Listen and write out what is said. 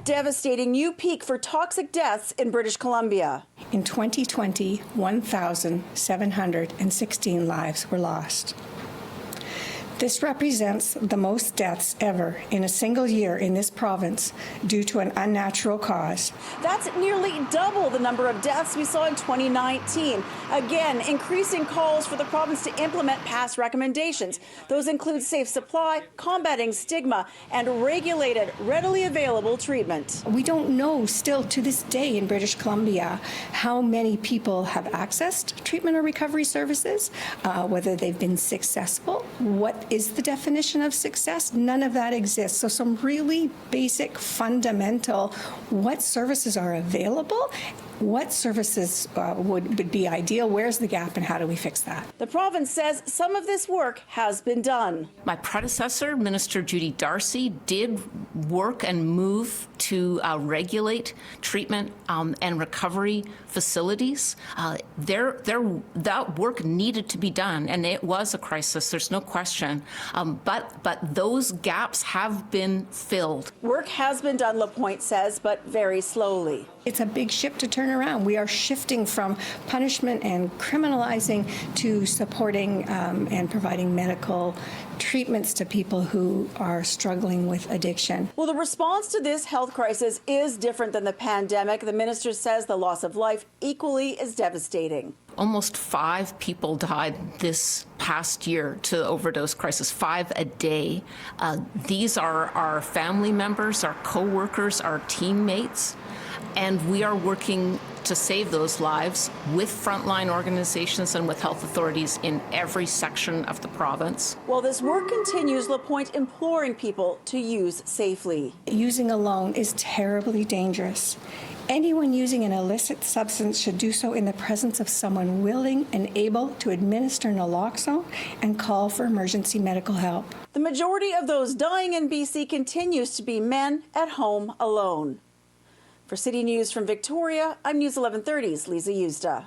devastating new peak for toxic deaths in British Columbia. In 2020, 1,716 lives were lost. This represents the most deaths ever in a single year in this province due to an unnatural cause. That's nearly double the number of deaths we saw in 2019. Again, increasing calls for the province to implement past recommendations. Those include safe supply, combating stigma, and regulated, readily available treatment. We don't know still to this day in British Columbia how many people have accessed treatment or recovery services, whether they've been successful, what is the definition of success? None of that exists. So some really basic, fundamental, what services are available, what services would be ideal, where's the gap, and how do we fix that? The province says some of this work has been done. My predecessor, Minister Judy Darcy, did work and move to regulate treatment and recovery facilities. That work needed to be done, and it was a crisis, there's no question. But those gaps have been filled. Work has been done, Lapointe says, but very slowly. It's a big ship to turn around. We are shifting from punishment and criminalizing to supporting and providing medical treatments to people who are struggling with addiction. Well, the response to this health crisis is different than the pandemic. The minister says the loss of life equally is devastating. Almost 5 people died this past year to the overdose crisis, 5 a day. These are our family members, our co-workers, our teammates, and we are working to save those lives with frontline organizations and with health authorities in every section of the province. While this work continues, Lapointe imploring people to use safely. Using alone is terribly dangerous. Anyone using an illicit substance should do so in the presence of someone willing and able to administer naloxone and call for emergency medical help. The majority of those dying in BC continues to be men at home alone. For City News from Victoria, I'm News 1130's Liza Yuzda.